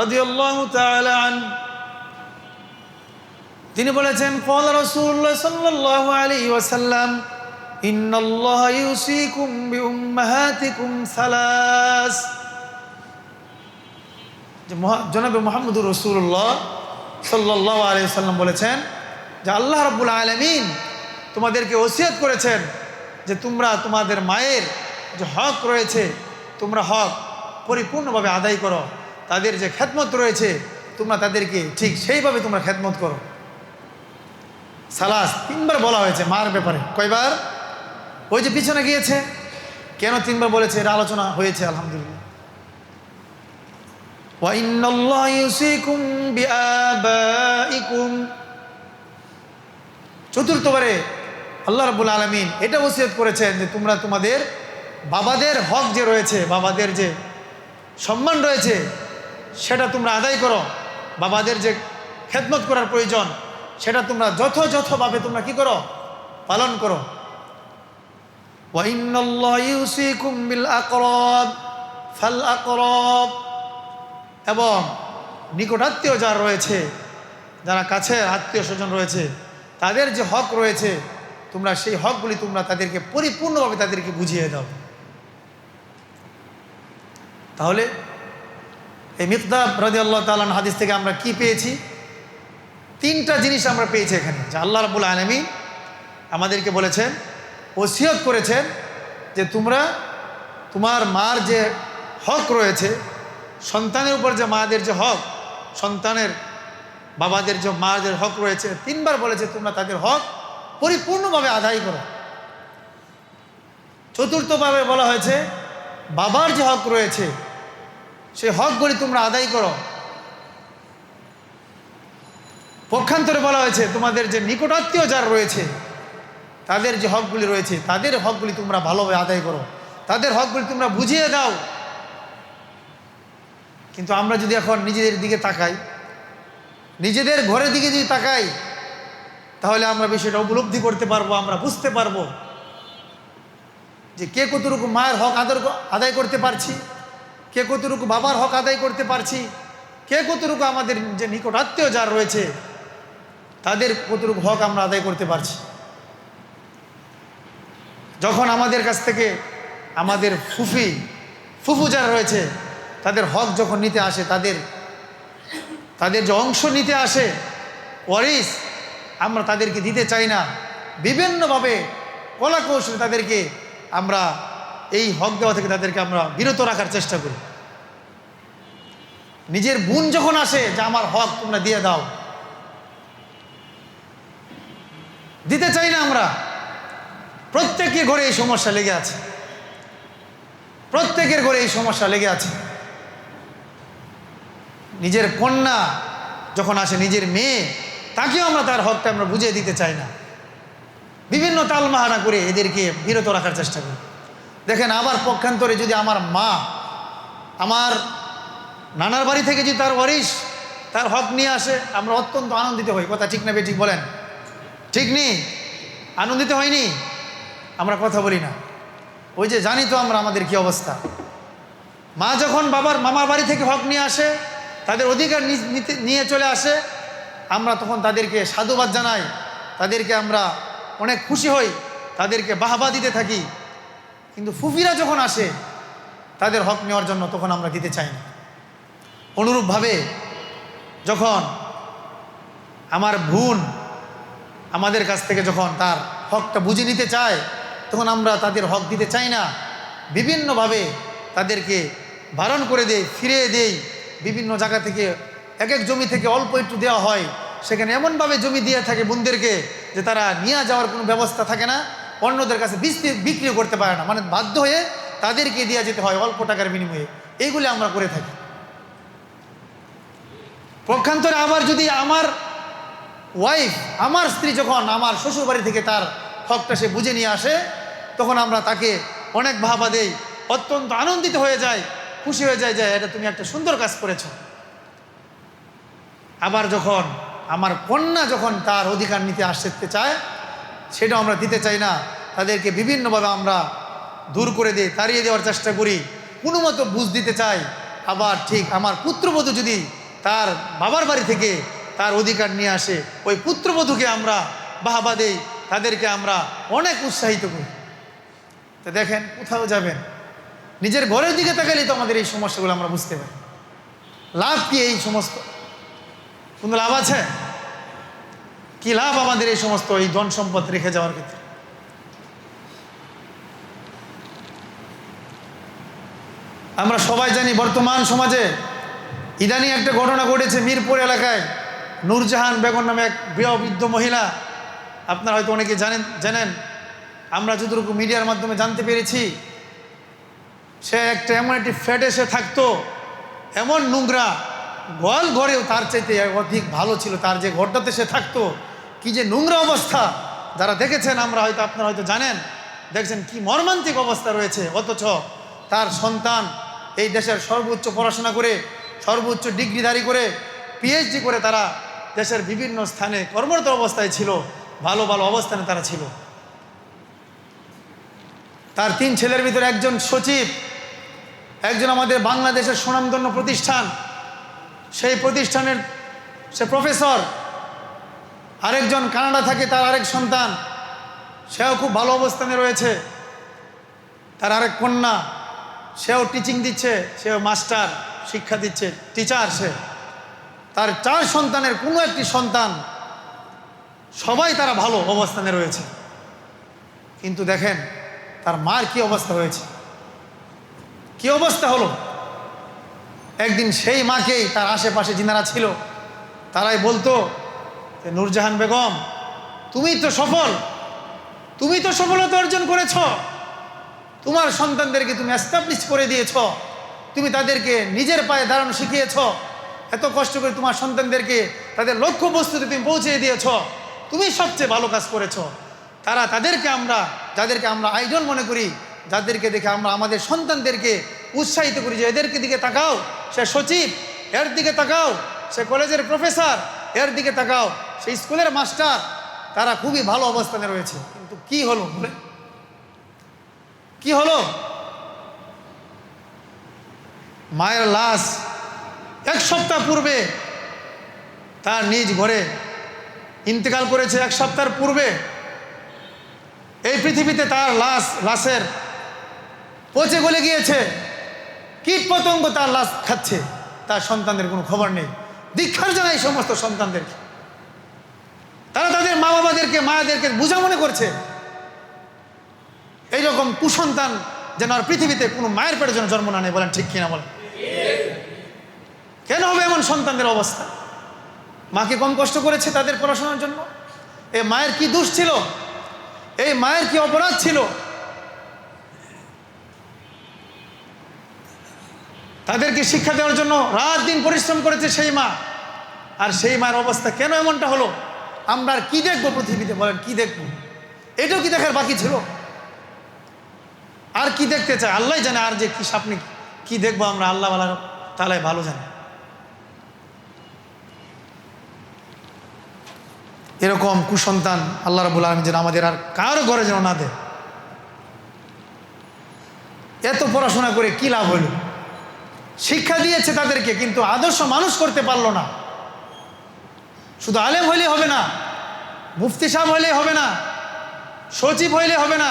রাদিয়াল্লাহু তাআলা আনহু। তিনি বলেছেন, ক্বালা রাসূলুল্লাহ সাল্লাল্লাহু আলাইহি ওয়াসাল্লাম, ইন্নাল্লাহা ইউসিকুম বিউম্মাহাতিকুম সালাস। যে জনাবে মুহাম্মদুর রাসূলুল্লাহ সাল্লাল্লাহু আলাইহি ওয়াসাল্লাম বলেছেন যে আল্লাহ রাব্বুল আলামিন তোমাদেরকে ওসিয়ত করেছেন যে তোমরা তোমাদের মায়ের যে হক রয়েছে তোমরা হক পরিপূর্ণভাবে আদায় করো, তাদের যে খেদমত রয়েছে তোমরা তাদেরকে ঠিক সেইভাবে তোমরা খেদমত করো। সালাস তিনবার বলা হয়েছে মার ব্যাপারে। কয়বার? ওই যে পিছনে গিয়েছে, কেন তিনবার বলেছে এটা আলোচনা হয়েছে আলহামদুলিল্লাহ। ওয়া ইন্নাল্লাহা ইউসিকুম বিআবাইকুম, চতুর্থবারে আল্লাহ রাব্বুল আলামিন এটা ওসিয়ত করেছেন যে তোমরা তোমাদের বাবাদের হক যে রয়েছে, বাবাদের যে সম্মান রয়েছে সেটা তোমরা আদায় করো। বাবাদের যে খেদমত করার প্রয়োজন সেটা তোমরা যথাযথভাবে তোমরা কি করো? পালন করো। ওয়া ইন্নাল্লাহা ইউসিকুম বিল আকরাব ফাল আকরাব, এবং নিকটাত্মীয় যারা রয়েছে, যারা কাছের আত্মীয় স্বজন রয়েছে, তাদের যে হক রয়েছে তোমরা সেই হকগুলি তোমরা তাদেরকে পরিপূর্ণভাবে তাদেরকে বুঝিয়ে দাও। তাহলে এই মিকদাব রাদিয়াল্লাহু তাআলা আনহু হাদিস থেকে আমরা কি পেয়েছি? তিনটা জিনিস আমরা পেয়েছি এখানে, যে আল্লাহ রাব্বুল আলামিন আমাদেরকে বলেছেন, ওসিয়ত করেছেন যে তোমরা তোমার মার যে হক রয়েছে, সন্তানের উপর যে মাদের যে হক, সন্তানের বাবাদের যে মাদের হক রয়েছে, তিনবার বলেছে তোমরা তাদের হক পরিপূর্ণভাবে আদায় করো। চতুর্থভাবে বলা হয়েছে বাবার যে হক রয়েছে সেই হকগুলি তোমরা আদায় করো। পক্ষান্তরে বলা হয়েছে তোমাদের যে নিকটাত্মীয় যারা রয়েছে তাদের যে হকগুলি রয়েছে তাদের হকগুলি তোমরা ভালোভাবে আদায় করো, তাদের হকগুলি তোমরা বুঝিয়ে দাও। কিন্তু আমরা যদি এখন নিজেদের দিকে তাকাই, নিজেদের ঘরের দিকে যদি তাকাই, তাহলে আমরা বিষয়টা উপলব্ধি করতে পারবো, আমরা বুঝতে পারবো যে কে কতটুকু মায়ের হক আদায় করতে পারছি, কে কতটুকু বাবার হক আদায় করতে পারছি, কে কতটুকু আমাদের যে নিকটাত্মীয় যারা রয়েছে তাদের কতটুকু হক আমরা আদায় করতে পারছি। যখন আমাদের কাছ থেকে আমাদের ফুফু যারা রয়েছে তাদের হক যখন নিতে আসে, তাদের যে অংশ নিতে আসে ওয়ারিস, আমরা তাদেরকে দিতে চাই না। বিভিন্নভাবে কলা কৌশলে তাদেরকে আমরা এই হক দেওয়া থেকে তাদেরকে আমরা বিরত রাখার চেষ্টা করি। নিজের বোন যখন আসে যে আমার হক তোমরা দিয়ে দাও, দিতে চাই না আমরা। প্রত্যেকের ঘরে এই সমস্যা লেগে আছে, প্রত্যেকের ঘরে এই সমস্যা লেগে আছে। নিজের কন্যা যখন আসে, নিজের মেয়ে, তাকেও আমরা তার হকটা আমরা বুঝিয়ে দিতে চাই না। বিভিন্ন তালমাহানা করে এদেরকে বিরত রাখার চেষ্টা করি। দেখেন, আবার পক্ষান্তরে যদি আমার মা আমার নানার বাড়ি থেকে যদি তার ওয়ারিশ তার হক নিয়ে আসে, আমরা অত্যন্ত আনন্দিত হই। কথা ঠিক না ঠিক বলেন? ঠিক নেই? আনন্দিত হয়নি? আমরা কথা বলি না। ওই যে জানি তো আমরা আমাদের কি অবস্থা। মা যখন মামার বাড়ি থেকে হক নিয়ে আসে, তাদের অধিকার নিয়ে চলে আসে, আমরা তখন তাদেরকে সাধুবাদ জানাই, তাদেরকে আমরা অনেক খুশি হই, তাদেরকে বাহবা দিতে থাকি। কিন্তু ফুফিরা যখন আসে তাদের হক নেওয়ার জন্য, তখন আমরা দিতে চাই না। অনুরূপভাবে যখন আমার বোন আমাদের কাছ থেকে যখন তার হকটা বুঝে নিতে চায়, তখন আমরা তাদের হক দিতে চাই না। বিভিন্নভাবে তাদেরকে বারণ করে দেই, ফিরিয়ে দেই। বিভিন্ন জায়গা থেকে এক জমি থেকে অল্প একটু দেওয়া হয়, সেখানে এমনভাবে জমি দিয়ে থাকে বোনদেরকে যে তারা নিয়ে যাওয়ার কোনো ব্যবস্থা থাকে না, অন্যদের কাছে বিক্রিও করতে পারে না, মানে বাধ্য হয়ে তাদেরকে দিয়ে যেতে হয় অল্প টাকার বিনিময়ে। এইগুলি আমরা করে থাকি। পক্ষান্তরে আবার যদি আমার ওয়াইফ, আমার স্ত্রী যখন আমার শ্বশুরবাড়ি থেকে তার হকটা সে বুঝে নিয়ে আসে, তখন আমরা তাকে অনেক বাহবা দেই, অত্যন্ত আনন্দিত হয়ে যায়, খুশি হয়ে যায় যে এটা তুমি একটা সুন্দর কাজ করেছো। আবার যখন আমার কন্যা যখন তার অধিকার নিতে আসতে চায়, সেটাও আমরা দিতে চাই না। তাদেরকে বিভিন্নভাবে আমরা দূর করে দিই, তাড়িয়ে দেওয়ার চেষ্টা করি, কোনো মতো বুঝ দিতে চাই। আবার ঠিক আমার পুত্রবধূ যদি তার বাবার বাড়ি থেকে তার অধিকার নিয়ে আসে, ওই পুত্রবধূকে আমরা বাহবা দেই, তাদেরকে আমরা অনেক উৎসাহিত করি। তো দেখেন, কোথাও যাবেন, নিজের ঘরের দিকে তাকালেই তো আমাদের এই সমস্যাগুলো আমরা বুঝতে পারি। লাভ কি এই সমস্ত? কোনো লাভ আছে? কি লাভ আমাদের এই সমস্ত এই ধন সম্পদ রেখে যাওয়ার ক্ষেত্রে? আমরা সবাই জানি বর্তমান সমাজে ইদানিং একটা ঘটনা ঘটেছে মিরপুর এলাকায়। নূরজাহান বেগম নামে এক বৃদ্ধ মহিলা, আপনারা হয়তো অনেকে জানেন, আমরা যতটুকু মিডিয়ার মাধ্যমে জানতে পেরেছি, সে একটা এমন একটি ফ্ল্যাটে সে থাকতো, এমন নোংরা, গোয়াল ঘরেও তার চাইতে অধিক ভালো ছিল। তার যে ঘরটাতে সে থাকতো, কি যে নোংরা অবস্থা! যারা দেখেছেন, আপনারা হয়তো জানেন, দেখছেন কি মর্মান্তিক অবস্থা রয়েছে। অথচ তার সন্তান এই দেশের সর্বোচ্চ পড়াশোনা করে, সর্বোচ্চ ডিগ্রিধারী করে, পিএইচডি করে তারা দেশের বিভিন্ন স্থানে কর্মরত অবস্থায় ছিল, ভালো ভালো অবস্থানে তারা ছিল। তার 3 ছেলের ভিতরে একজন সচিব, একজন আমাদের বাংলাদেশের সুনামধন্য প্রতিষ্ঠান, সেই প্রতিষ্ঠানের সে প্রফেসর, আরেকজন কানাডা থাকে, তার আরেক সন্তান, সেও খুব ভালো অবস্থানে রয়েছে। তার আরেক কন্যা, সেও টিচিং দিচ্ছে, সেও মাস্টার শিক্ষা দিচ্ছে, টিচার সে। তার 4 সন্তানের কোনো একটি সন্তান, সবাই তারা ভালো অবস্থানে রয়েছে। কিন্তু দেখেন তার মার কি অবস্থা হয়েছে, কি অবস্থা হলো। একদিন সেই মাকেই তার আশেপাশে যিনারা ছিল, তারাই বলতো যে, নূরজাহান বেগম, তুমি তো সফল, তুমি তো সফলতা অর্জন করেছ, তোমার সন্তানদেরকে তুমি এস্টাবলিশ করে দিয়েছ, তুমি তাদেরকে নিজের পায়ে দাঁড়ানো শিখিয়েছ, এত কষ্ট করে তোমার সন্তানদেরকে তাদের লক্ষ্যবস্তুতে তুমি পৌঁছে দিয়েছ, তুমি সবচেয়ে ভালো কাজ করেছ। যাদেরকে আমরা আইডল মনে করি, যাদেরকে দেখে আমরা আমাদের সন্তানদেরকে উৎসাহিত করি যে এদেরকে দিকে তাকাও, সে সচিব, এর দিকে তাকাও, সে কলেজের প্রফেসর, এর দিকে তাকাও, সে স্কুলের মাস্টার, তারা খুবই ভালো অবস্থানে রয়েছে। কিন্তু কি হলো বলে, কি হলো? মায়ের লাশ 1 সপ্তাহ পূর্বে তার নিজ ঘরে ইন্তেকাল করেছে। 1 সপ্তাহের পূর্বে এই পৃথিবীতে তার লাশের পচে গলে গিয়েছে, কীট পতঙ্গ তার লাশ খাচ্ছে, তার সন্তানদের কোনো খবর নেই। ধিক্কার জানাই এই সমস্ত সন্তানদেরকে। তারা তাদের মা বাবাদেরকে, মায়েদেরকে বোঝা মনে করছে। এইরকম কুসন্তান যেন আর পৃথিবীতে কোনো মায়ের পেটে যেন জন্ম না নেয়। বলেন ঠিক কিনা বলেন? কেন হবে এমন সন্তানদের অবস্থা? মাকে কম কষ্ট করেছে তাদের পড়াশোনার জন্য? এই মায়ের কি দোষ ছিল? এই মায়ের কি অপরাধ ছিল? তাদেরকে শিক্ষা দেওয়ার জন্য রাত দিন পরিশ্রম করেছে সেই মা। আর সেই মায়ের অবস্থা কেন এমনটা হলো? আমরা আর কি দেখবো পৃথিবীতে? বলেন কি দেখবো? এটাও কি দেখার বাকি ছিল? আর কি দেখতে চায় আল্লাহ জানে। আর যে কি স্বপ্নে কি দেখবো আমরা, আল্লাহ তাআলাই ভালো জানে। এরকম কুসন্তান আল্লাহ রাব্বুল আলামিন যেন আমাদের আর কারো ঘরে যেন না দেয়। এত পড়াশোনা করে কি লাভ হইল? শিক্ষা দিয়েছে তাদেরকে, কিন্তু আদর্শ মানুষ করতে পারলো না। শুধু আলেম হইলে হবে না, মুফতি সাহেব হইলে হবে না, সচিব হইলে হবে না,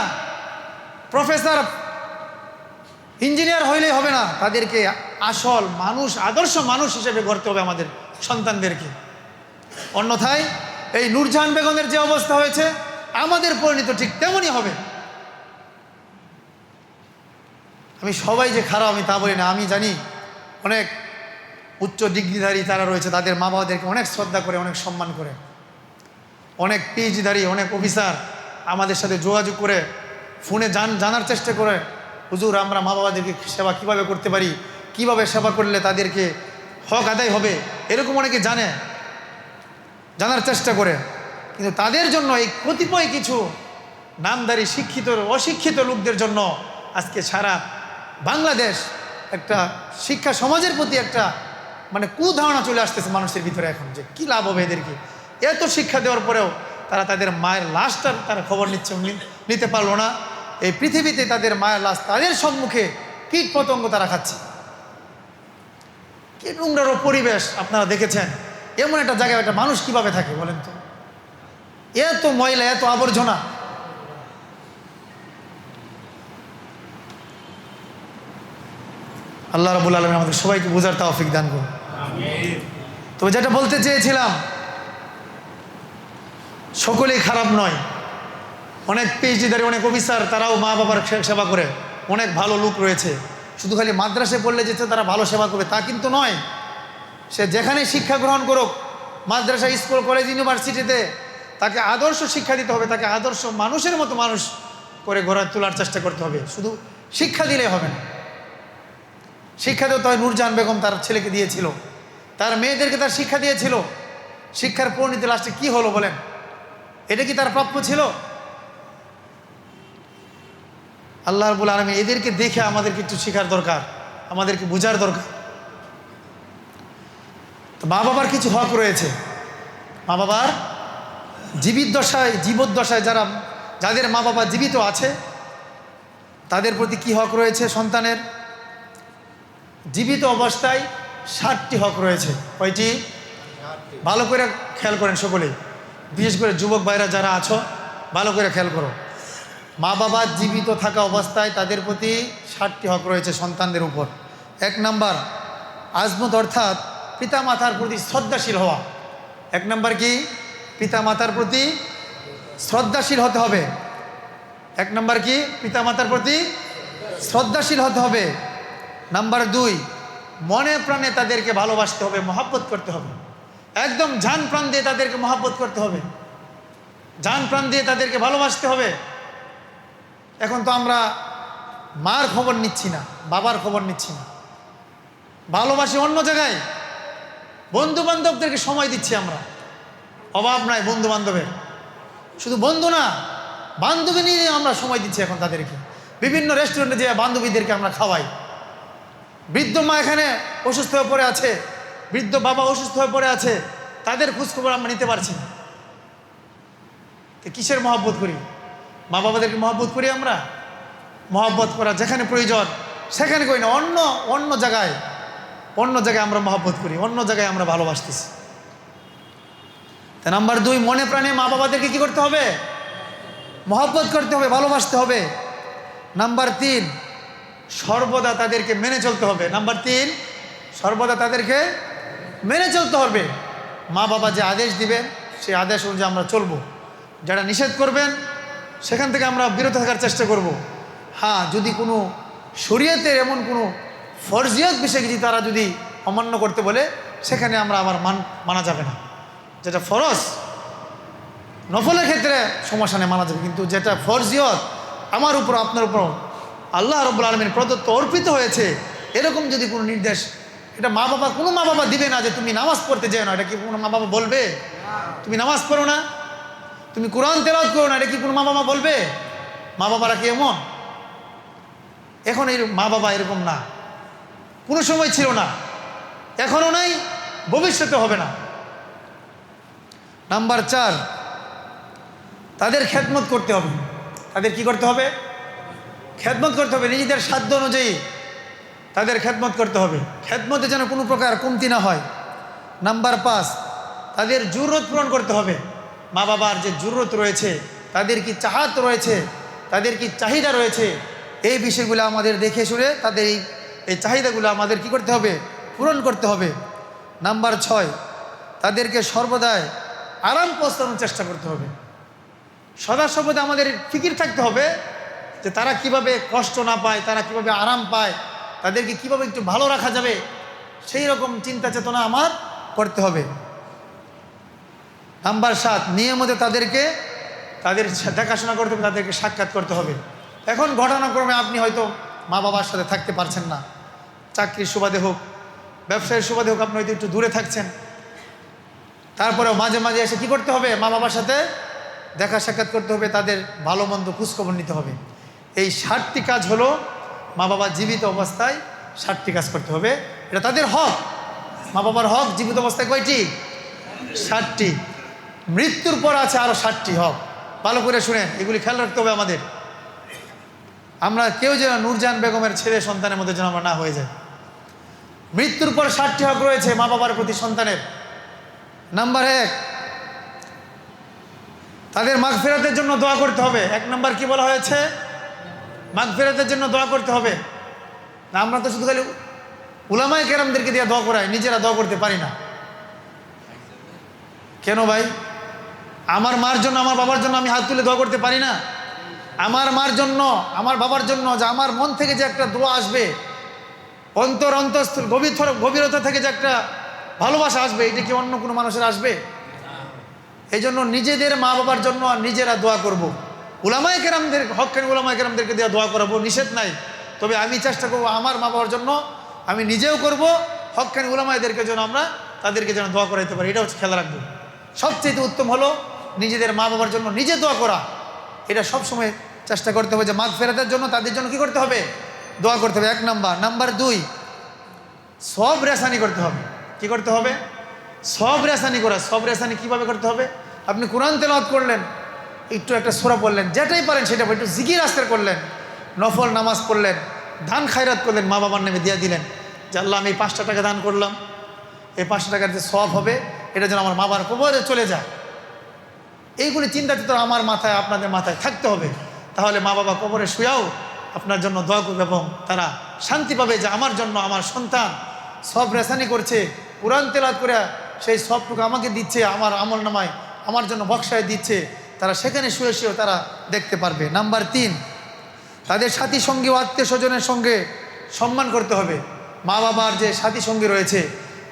প্রফেসর ইঞ্জিনিয়ার হইলে হবে না। তাদেরকে আসল মানুষ, আদর্শ মানুষ হিসেবে গড়তে হবে আমাদের সন্তানদেরকে। অন্যথায় এই নূরজাহান বেগমের যে অবস্থা হয়েছে, আমাদের পরিণত ঠিক তেমনই হবে। আমি সবাই যে খারাপ আমি তা বলি না। আমি জানি অনেক উচ্চ ডিগ্রিধারী তারা রয়েছে, তাদের মা বাবাদেরকে অনেক শ্রদ্ধা করে, অনেক সম্মান করে। অনেক পিএইচডিধারী, অনেক অফিসার আমাদের সাথে যোগাযোগ করে ফোনে জানার চেষ্টা করে, হুজুর আমরা মা বাবাদেরকে সেবা কিভাবে করতে পারি, কিভাবে সেবা করলে তাদেরকে হক আদায় হবে, এরকম অনেকে জানার চেষ্টা করে। কিন্তু তাদের জন্য এই কতিপয় কিছু নামধারী শিক্ষিত অশিক্ষিত লোকদের জন্য আজকে সারা বাংলাদেশ একটা শিক্ষা সমাজের প্রতি একটা মানে কুধারণা চলে আসতেছে মানুষের ভিতরে এখন, যে কী লাভ হবে এদেরকে, এত শিক্ষা দেওয়ার পরেও তারা তাদের মায়ের লাশটার তারা খবর নিতে পারলো না। এই পৃথিবীতে তাদের মায়ের লাশ তাদের সম্মুখে কীট পতঙ্গ তারা খাচ্ছে। কি নোংরারও পরিবেশ আপনারা দেখেছেন। এমন একটা জায়গায় একটা মানুষ কিভাবে থাকে বলেন তো, এত ময়লা, এত আবর্জনা। আল্লাহ রাব্বুল আলামিন আমাদের সবাইকে বোঝার তৌফিক দান করুন। তবে যেটা বলতে চেয়েছিলাম, সকলেই খারাপ নয়। অনেক পিএইচডিধারী, অনেক অফিসার, তারাও মা বাবার সেবা করে, অনেক ভালো লোক রয়েছে। শুধু খালি মাদ্রাসায় পড়লে যে তারা ভালো সেবা করবে তা কিন্তু নয়। সে যেখানে শিক্ষা গ্রহণ করুক, মাদ্রাসা, স্কুল, কলেজ, ইউনিভার্সিটিতে, তাকে আদর্শ শিক্ষা দিতে হবে, তাকে আদর্শ মানুষের মতো মানুষ করে গড়ে তোলার চেষ্টা করতে হবে। শুধু শিক্ষা দিলে হবে না। শিক্ষা দিতে হয়। নূরজাহান বেগম তার ছেলেকে দিয়েছিল, তার মেয়েদেরকে তার শিক্ষা দিয়েছিল। শিক্ষার পরিণতি লাস্টে কী হলো বলেন? এটা কি তার প্রাপ্য ছিল? আল্লাহ রাব্বুল আলামিন এদেরকে দেখে আমাদের কিছু শেখার দরকার, আমাদেরকে বোঝার দরকার। তো মা বাবার কিছু হক রয়েছে। মা বাবার জীবদ্দশায় যাদের মা বাবা জীবিত আছে তাদের প্রতি কি হক রয়েছে? সন্তানের জীবিত অবস্থায় 7টি হক রয়েছে। কয়টি? ভালো করে খেয়াল করেন সকলেই, বিশেষ করে যুবক ভাইরা যারা আছো, ভালো করে খেয়াল করো। মা বাবা জীবিত থাকা অবস্থায় তাদের প্রতি 7টি হক রয়েছে সন্তানদের উপর। 1 নাম্বার আজমত, অর্থাৎ পিতা মাতার প্রতি শ্রদ্ধাশীল হওয়া। 1 নাম্বার কি? পিতা মাতার প্রতি শ্রদ্ধাশীল হতে হবে। 1 নাম্বার কি? পিতা মাতার প্রতি শ্রদ্ধাশীল হতে হবে। নাম্বার 2, মনে প্রাণে তাদেরকে ভালোবাসতে হবে, মহব্বত করতে হবে। একদম জান প্রাণ দিয়ে তাদেরকে মহব্বত করতে হবে, জান প্রাণ দিয়ে তাদেরকে ভালোবাসতে হবে। এখন তো আমরা মার খবর নিচ্ছি না, বাবার খবর নিচ্ছি না, ভালোবাসি অন্য জায়গায়। বন্ধু বান্ধবদেরকে সময় দিচ্ছি আমরা, অভাব নাই বন্ধু বান্ধবের। শুধু বন্ধু না, বান্ধবী নিয়ে আমরা সময় দিচ্ছি এখন তাদেরকে। বিভিন্ন রেস্টুরেন্টে যেয়ে বান্ধবীদেরকে আমরা খাওয়াই। বৃদ্ধ মা এখানে অসুস্থ হয়ে পড়ে আছে, বৃদ্ধ বাবা অসুস্থ হয়ে পড়ে আছে, তাদের খোঁজখবর আমরা নিতে পারছি না। তো কিসের মহব্বত করি? মা বাবাদেরকে মহব্বত করি আমরা? মহব্বত করা যেখানে প্রয়োজন সেখানে করি না, অন্য জায়গায় আমরা মহব্বত করি, অন্য জায়গায় আমরা ভালোবাসতেছি। তা নাম্বার 2, মনে প্রাণে মা বাবাদেরকে কি করতে হবে? মহব্বত করতে হবে, ভালোবাসতে হবে। নাম্বার 3, সর্বদা তাদেরকে মেনে চলতে হবে। নাম্বার 3, সর্বদা তাদেরকে মেনে চলতে হবে। মা বাবা যে আদেশ দিবেন সেই আদেশ অনুযায়ী আমরা চলব। যারা নিষেধ করবেন সেখান থেকে আমরা বিরত থাকার চেষ্টা করব। হ্যাঁ, যদি কোনো শরীয়তের এমন কোনো ফরজিয়ত বিষয় যদি তারা যদি অমান্য করতে বলে, সেখানে আমরা আবার মানা যাবে না। যেটা ফরজ, নফলের ক্ষেত্রে সমস্যা নেই, মানা যাবে। কিন্তু যেটা ফরজিয়ত আমার উপর, আপনার উপর আল্লাহ রাব্বুল আলামিন প্রদত্ত অর্পিত হয়েছে, এরকম যদি কোনো নির্দেশ, এটা কোনো মা বাবা দিবে না যে তুমি নামাজ পড়তে যেও না। এটা কি কোনো মা বাবা বলবে? তুমি নামাজ পড়ো না, তুমি কোরআন তেলাওয়াত করো না, এটা কি কোনো মা বাবা বলবে? মা বাবারা কি এমন? এখন এই মা বাবা এরকম না, কোনো সময় ছিল না, এখনও নাই, ভবিষ্যতে হবে না। নাম্বার 4, তাদের খেদমত করতে হবে। তাদের কি করতে হবে? খেদমত করতে হবে, নিজেদের সাধ্য অনুযায়ী তাদের খেদমত করতে হবে। খেদমতে যেন কোনো প্রকার কমতি না হয়। নাম্বার 5, তাদের জরুরত পূরণ করতে হবে। মা বাবার যে জরুরত রয়েছে, তাদের কি চাহাত রয়েছে, তাদের কি চাহিদা রয়েছে, এই বিষয়গুলো আমাদের দেখে শুনে তাদের এই চাহিদাগুলো আমাদের কি করতে হবে? পূরণ করতে হবে। নাম্বার 6, তাদেরকে সর্বদাই আরাম পৌঁছানোর চেষ্টা করতে হবে। সর্বদা আমাদের ফিকির থাকতে হবে যে তারা কিভাবে কষ্ট না পায়, তারা কিভাবে আরাম পায়, তাদেরকে কিভাবে একটু ভালো রাখা যাবে, সেই রকম চিন্তা চেতনা আমার করতে হবে। নাম্বার 7, নিয়মিত তাদের দেখাশোনা করতে হবে, তাদেরকে সাক্ষাৎ করতে হবে। এখন ঘটনাক্রমে আপনি হয়তো মা বাবার সাথে থাকতে পারছেন না, চাকরির সুবাদে হোক, ব্যবসায়ের সুবাদে হোক, আপনি হয়তো একটু দূরে থাকছেন। তারপরেও মাঝে মাঝে এসে কি করতে হবে? মা বাবার সাথে দেখা সাক্ষাৎ করতে হবে, তাদের ভালো মন্দ খোঁজখবর নিতে হবে। এই 7টি কাজ হলো মা বাবা জীবিত অবস্থায় 7টি কাজ করতে হবে। এটা তাদের হক, মা বাবার হক জীবিত অবস্থায় কয়টি? 60টি। মৃত্যুর পর আছে আরও 60টি হক। ভালো করে শুনেন, এগুলি খেয়াল রাখতে হবে আমাদের। আমরা কেউ যেন নূরজাহান বেগমের ছেলে সন্তানের মধ্যে যেন আমরা না হয়ে যায়। মৃত্যুর পর 60টি হক রয়েছে মা বাবার প্রতি সন্তানের। নাম্বার 1, তাদের মাগফিরাতের জন্য দোয়া করতে হবে। 1 নাম্বার কি বলা হয়েছে? মাগফিরাতের জন্য দোয়া করতে হবে। না, আমরা তো শুধু খালি উলামায়ে কেরামদেরকে দিয়ে দোয়া করাই, নিজেরা দোয়া করতে পারি না কেন ভাই? আমার মার জন্য, আমার বাবার জন্য আমি হাত তুলে দোয়া করতে পারি না? আমার মার জন্য, আমার বাবার জন্য, যে আমার মন থেকে যে একটা দোয়া আসবে, অন্তঃস্থল গভীরতা থেকে যে একটা ভালোবাসা আসবে, এটা কি অন্য কোনো মানুষের আসবে? এই জন্য নিজেদের মা বাবার জন্য নিজেরা দোয়া করব। উলামায়ে কেরামদের, হক্কানি উলামায়ে কেরামদেরকে দিয়ে দোয়া করাবো, নিষেধ নাই। তবে আমি চেষ্টা করবো আমার মা বাবার জন্য আমি নিজেও করব, হক্কানি উলামায়েদেরকে যেন আমরা তাদেরকে যেন দোয়া করাইতে পারি, এটা হচ্ছে খেয়াল রাখবো। সবচেয়ে উত্তম হলো নিজেদের মা বাবার জন্য নিজে দোয়া করা। এটা সবসময় চেষ্টা করতে হবে যে মাগফিরাতের জন্য তাদের জন্য কি করতে হবে? দোয়া করতে হবে, 1 নাম্বার। নাম্বার 2, সব রেসানি করতে হবে। কি করতে হবে? সব রেসানি করা। সব রেসানি কীভাবে করতে হবে? আপনি কোরআন তেলাওয়াত করলেন, একটু একটা সূরা পড়লেন, যেটাই পারেন সেটা, একটু জিকির আজকার করলেন, নফল নামাজ পড়লেন, দান খায়রাত করলেন, মা বাবার নামে দিয়ে দিলেন যে আল্লাহ আমি 5টা টাকা দান করলাম, এই 5টা টাকার যে সওয়াব হবে এটা যেন আমার মা বাবার কবরে চলে যায়। এইগুলি চিন্তা তো আমার মাথায়, আপনাদের মাথায় থাকতে হবে। তাহলে মা বাবা কবরে শুয়াও আপনার জন্য দোয়া করবে এবং তারা শান্তি পাবে যে আমার জন্য আমার সন্তান সব রেসানি করছে, কোরআন তেলাওয়াত করে সেই সবটুকু আমাকে দিচ্ছে, আমার আমল নামায় আমার জন্য বক্সায় দিচ্ছে। তারা সেখানে শুয়ে শুয়েও তারা দেখতে পারবে। নাম্বার 3, তাদের সাথী সঙ্গী ও আত্মীয় স্বজনের সঙ্গে সম্মান করতে হবে। মা বাবার যে সাথী সঙ্গী রয়েছে,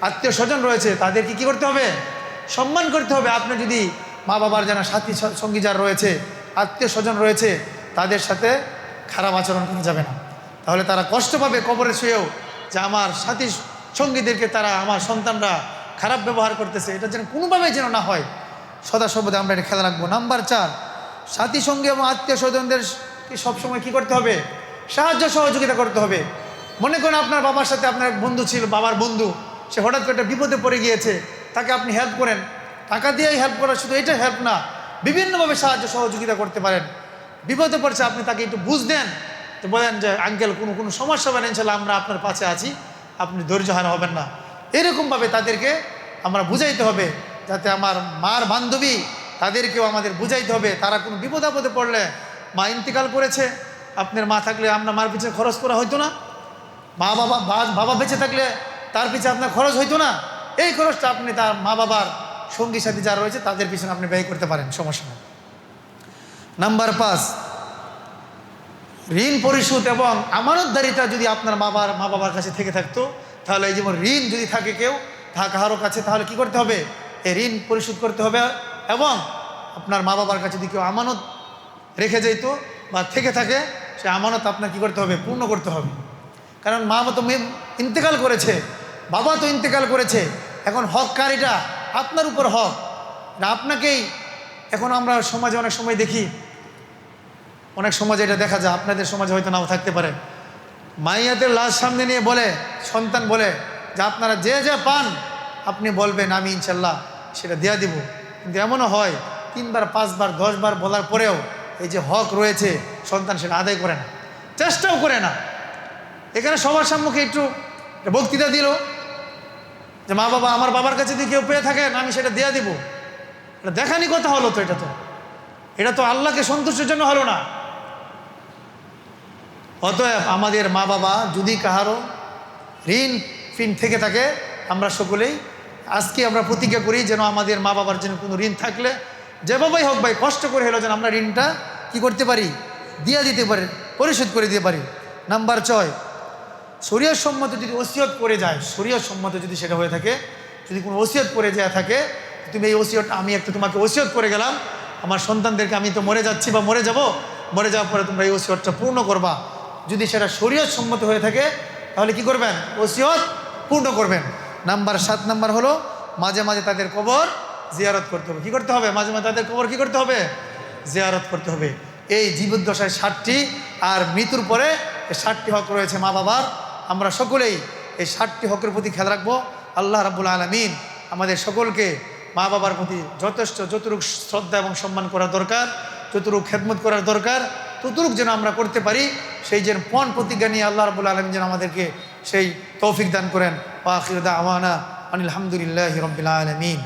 আত্মীয় স্বজন রয়েছে, তাদেরকে কী করতে হবে? সম্মান করতে হবে। আপনি যদি মা বাবার যেন সাথী সঙ্গী যারা রয়েছে, আত্মীয় স্বজন রয়েছে, তাদের সাথে খারাপ আচরণ করা যাবে না। তাহলে তারা কষ্ট পাবে কবরে শুয়েও যে আমার সাথী সঙ্গীদেরকে তারা, আমার সন্তানরা খারাপ ব্যবহার করতেছে, এটা যেন কোনোভাবেই যেন না হয়। সদা সর্বদা আমরা এটা খেয়াল রাখবো। নাম্বার 4, সাথী সঙ্গী এবং আত্মীয় স্বজনদের সবসময় কী করতে হবে? সাহায্য সহযোগিতা করতে হবে। মনে করেন আপনার বাবার সাথে আপনার এক বন্ধু ছিল, বাবার বন্ধু, সে হঠাৎ করে একটা বিপদে পড়ে গিয়েছে, তাকে আপনি হেল্প করেন। টাকা দিয়েই হেল্প করা শুধু এটা হেল্প না, বিভিন্নভাবে সাহায্য সহযোগিতা করতে পারেন। বিপদে পড়ছে, আপনি তাকে একটু বুঝ দেন, তো বলেন যে আঙ্কেল কোনো সমস্যা হবে না, ইনশাল্লাহ আমরা আপনার পাশে আছি, আপনি ধৈর্যহারা হবেন না। এরকমভাবে তাদেরকে আমরা বুঝাইতে হবে, যাতে আমার মার বান্ধবী তাদেরকেও আমাদের বুঝাইতে হবে। তারা কোনো বিপদ আপদে পড়লে, মা ইন্তেকাল করেছে, আপনার মা থাকলে আপনার মার পিছনে খরচ করা হইতো না, বাবা বেঁচে থাকলে তার পিছনে আপনার খরচ হইতো না, এই খরচটা আপনি তার মা বাবার সঙ্গী সাথী যারা রয়েছে তাদের পিছনে আপনি ব্যয় করতে পারেন, সমস্যা নেই। নাম্বার 5, ঋণ পরিশোধ এবং আমানতদারিতা যদি আপনার মা বাবার কাছে থেকে থাকতো, তাহলে এই যেমন ঋণ যদি থাকে কেউ কারো কাছে, তাহলে কি করতে হবে? এই ঋণ পরিশোধ করতে হবে। এবং আপনার মা বাবার কাছে যদি কেউ আমানত রেখে যেত বা থেকে থাকে, সে আমানত আপনার কি করতে হবে? পূর্ণ করতে হবে। কারণ মা তো ইন্তেকাল করেছে, বাবা তো ইন্তেকাল করেছে, এখন হককারীটা আপনার উপর হক না আপনাকেই। এখন আমরা সমাজে অনেক সময় দেখি, অনেক সমাজে এটা দেখা যায়, আপনাদের সমাজে হয়তো নাও থাকতে পারে, মাইয়াদের লাশ সামনে নিয়ে বলে, সন্তান বলে যে আপনারা যে যে পান আপনি বলবেন, আমি ইনশাল্লাহ সেটা দেয়া দিব। কিন্তু এমনও হয় 3 বার 5 বার 10 বার বলার পরেও এই যে হক রয়েছে সন্তান সেটা আদায় করে না, চেষ্টাও করে না। এখানে সবার সম্মুখে একটু বক্তৃতা দিল যে মা বাবা, আমার বাবার কাছে যদি কেউ পেয়ে থাকেন আমি সেটা দেয়া দিব, এটা দেখানি কথা হলো তো, এটা তো আল্লাহকে সন্তুষ্টের জন্য হলো না। অতএব আমাদের মা বাবা যদি কাহারও ঋণ ফিন থেকে থাকে, আমরা সকলেই আজকে আমরা প্রতিজ্ঞা করি যেন আমাদের মা বাবার জন্য কোনো ঋণ থাকলে যে বাবাই হোক ভাই, কষ্ট করে হলেও যেন আমরা ঋণটা কি করতে পারি? দিয়ে দিতে পারি, পরিশোধ করে দিতে পারি। নাম্বার 6, শরীয়ত সম্মত যদি ওসিয়ত করে যায়, শরীয়ত সম্মত যদি সেটা হয়ে থাকে, যদি কোনো ওসিয়ত করে যায় থাকে, তুমি এই ওসিয়তটা, আমি একটা তোমাকে ওসিয়ত করে গেলাম আমার সন্তানদেরকে, আমি তো মরে যাচ্ছি বা মরে যাওয়ার পরে তোমরা এই ওসিয়তটা পূর্ণ করবা, যদি সেটা শরীয়ত সম্মত হয়ে থাকে তাহলে কি করবেন? ওসিয়ত পূর্ণ করবেন। নাম্বার 7 নাম্বার হলো মাঝে মাঝে তাদের কবর জিয়ারত করতে হবে। কি করতে হবে? মাঝে মাঝে তাদের কবর কি করতে হবে? জিয়ারত করতে হবে। এই জীবদ্দশায় 60টি আর মৃত্যুর পরে 60টি হক রয়েছে মা বাবার। আমরা সকলেই এই 60টি হকের প্রতি খেয়াল রাখবো। আল্লাহ রাব্বুল আলামিন আমাদের সকলকে মা বাবার প্রতি যথেষ্ট যতটুকু শ্রদ্ধা এবং সম্মান করা দরকার, যতটুকু খেদমত করার দরকার, ততটুকু যেন আমরা করতে পারি, সেই যেন পণ প্রতিজ্ঞা নিয়ে আল্লাহ রাব্বুল আলামিন যেন আমাদেরকে সেই তৌফিক দান করেন। ওয়া আখিরু দাওয়ানা আনিল হামদুলিল্লাহি রাব্বিল আলামিন।